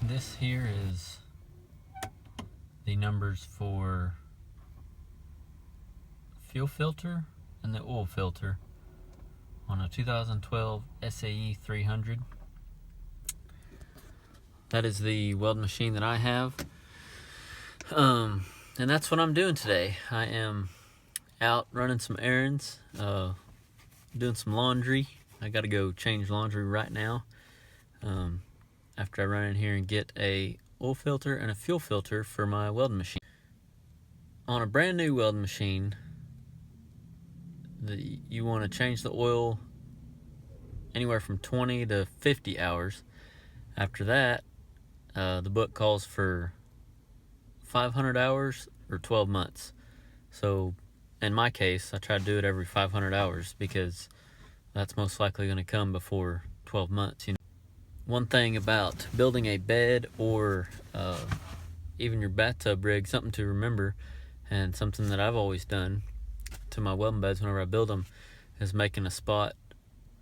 This here is the numbers for fuel filter and the oil filter on a 2012 SAE 300. That is the weld machine that I have. And that's what I'm doing today. I am out running some errands, doing some laundry. I gotta go change laundry right now. After I run in here and get a oil filter and a fuel filter for my welding machine. On a brand new welding machine, you want to change the oil anywhere from 20 to 50 hours. After that, the book calls for 500 hours or 12 months. So in my case, I try to do it every 500 hours because that's most likely going to come before 12 months. One thing about building a bed or even your bathtub rig, something to remember, and something that I've always done to my welding beds whenever I build them, is making a spot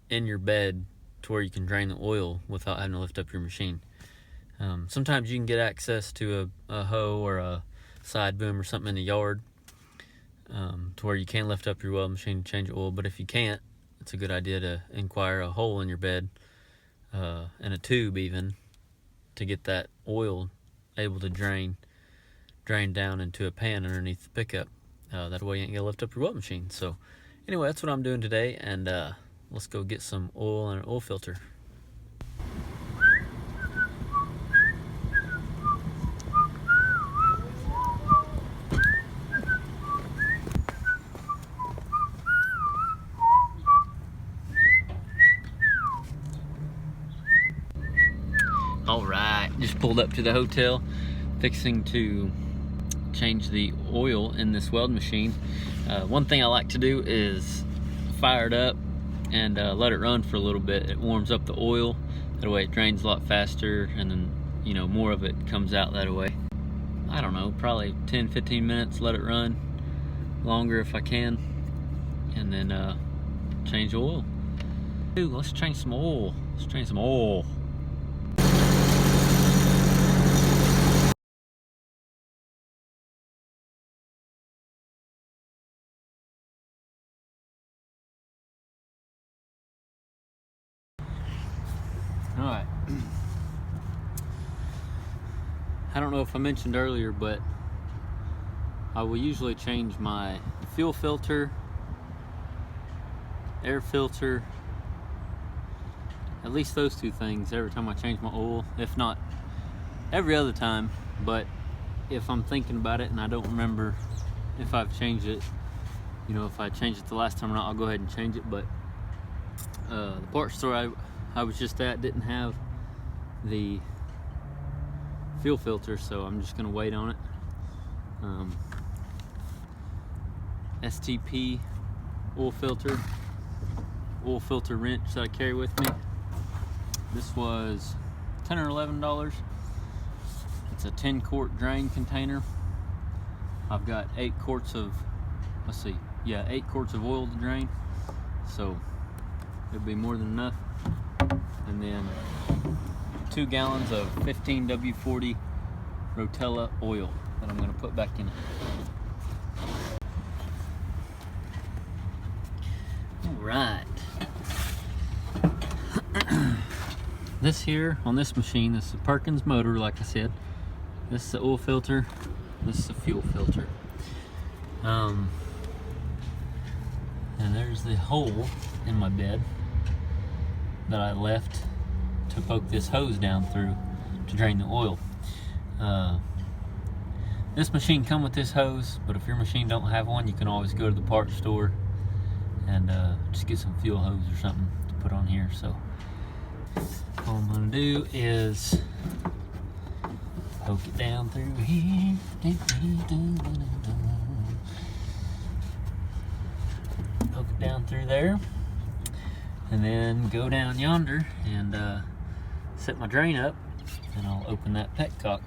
in your bed to where you can drain the oil without having to lift up your machine. Sometimes you can get access to a hoe or a side boom or something in the yard to where you can lift up your welding machine to change oil, but if you can't, it's a good idea to inquire a hole in your bed and a tube even to get that oil able to drain down into a pan underneath the pickup. That way you ain't gonna lift up your welding machine. So anyway, that's what I'm doing today, and let's go get some oil and an oil filter. All right, just pulled up to the hotel, fixing to change the oil in this weld machine. One thing I like to do is fire it up and let it run for a little bit. It warms up the oil, that way it drains a lot faster, and then more of it comes out that way. I don't know, probably 10-15 minutes, let it run longer if I can, and then change oil. Dude, let's change some oil. Alright, I don't know if I mentioned earlier, but I will usually change my fuel filter, air filter, at least those two things every time I change my oil, if not every other time. But if I'm thinking about it and I don't remember if I've changed it, if I changed it the last time or not, I'll go ahead and change it. But the parts store I was just at didn't have the fuel filter, so I'm just gonna wait on it. STP oil filter wrench that I carry with me. This was $10 or $11. It's a 10-quart drain container. I've got 8 quarts of, 8 quarts of oil to drain, so it'll be more than enough. And then 2 gallons of 15 W40 Rotella oil that I'm going to put back in it. All right. This here on this machine, this is a Perkins motor, like I said. This is the oil filter. This is the fuel filter. And there's the hole in my bed that I left to poke this hose down through to drain the oil. This machine comes with this hose, but if your machine don't have one, you can always go to the parts store and just get some fuel hose or something to put on here. So all I'm gonna do is poke it down through here. Poke it down through there, and then go down yonder and set my drain up, and I'll open that petcock.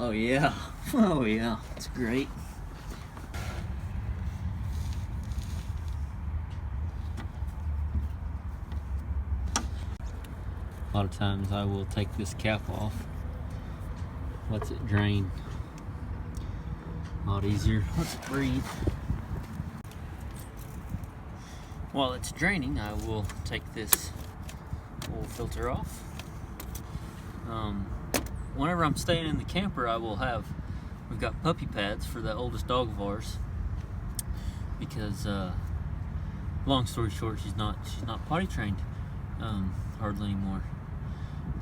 Oh yeah, oh yeah, it's great. A lot of times I will take this cap off, lets it drain. A lot easier, lets it breathe. While it's draining, I will take this oil filter off. Whenever I'm staying in the camper, we've got puppy pads for the oldest dog of ours, because long story short, she's not potty trained hardly anymore.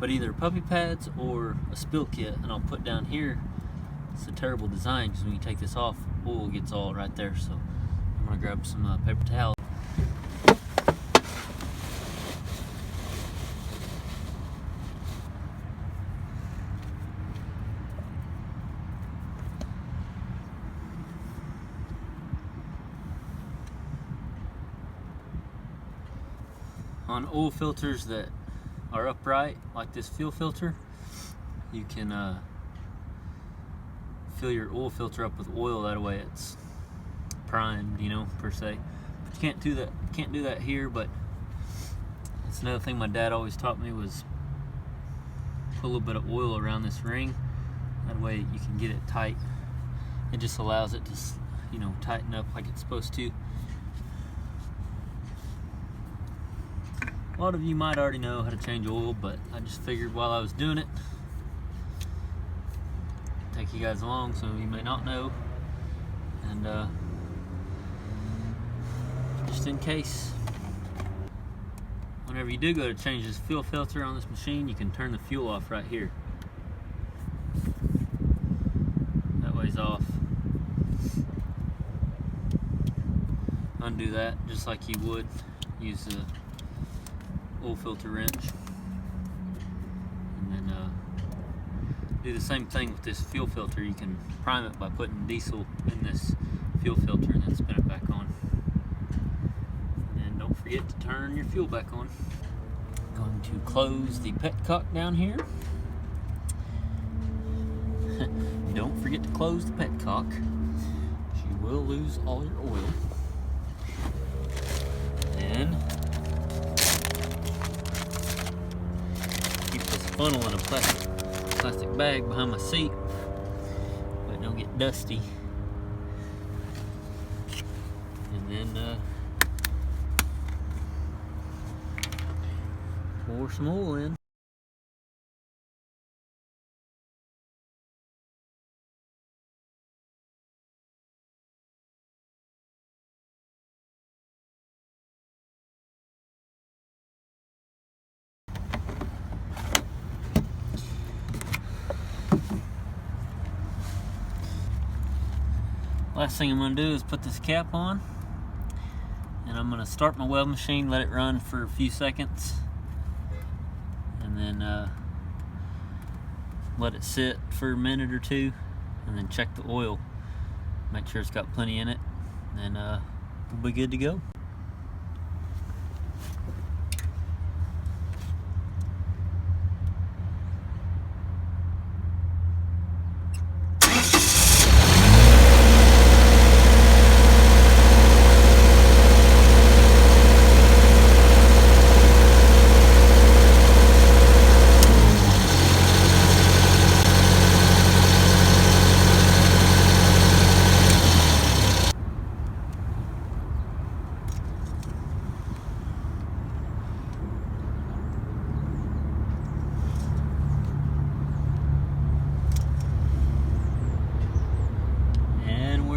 But either puppy pads or a spill kit, and I'll put down here. It's a terrible design because when you take this off, oil gets all right there. So I'm gonna grab some paper towel. On oil filters that are upright, like this fuel filter, you can fill your oil filter up with oil. That way it's primed, you know, per se. But you can't do that. Can't do that here. But that's another thing my dad always taught me, was put a little bit of oil around this ring. That way you can get it tight. It just allows it to, you know, tighten up like it's supposed to. A lot of you might already know how to change oil, but I just figured while I was doing it, take you guys along. Some of you may not know, and just in case, whenever you do go to change this fuel filter on this machine, you can turn the fuel off right here. That way's off. Undo that just like you would use the oil filter wrench, and then do the same thing with this fuel filter. You can prime it by putting diesel in this fuel filter and then spin it back on. And don't forget to turn your fuel back on. Going to close the petcock down here. Don't forget to close the petcock. You will lose all your oil. And funnel in a plastic bag behind my seat, but it don't get dusty. And then pour some oil in. Last thing I'm going to do is put this cap on, and I'm going to start my weld machine, let it run for a few seconds, and then let it sit for a minute or two, and then check the oil, make sure it's got plenty in it, and we'll be good to go.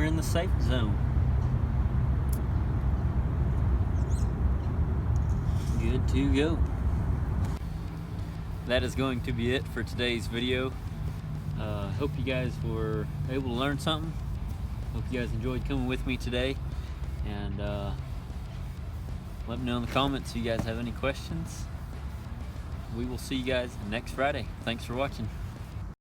The safe zone. Good to go. That is going to be it for today's video. Hope you guys were able to learn something. Hope you guys enjoyed coming with me today, and let me know in the comments if you guys have any questions. We will see you guys next Friday. Thanks for watching.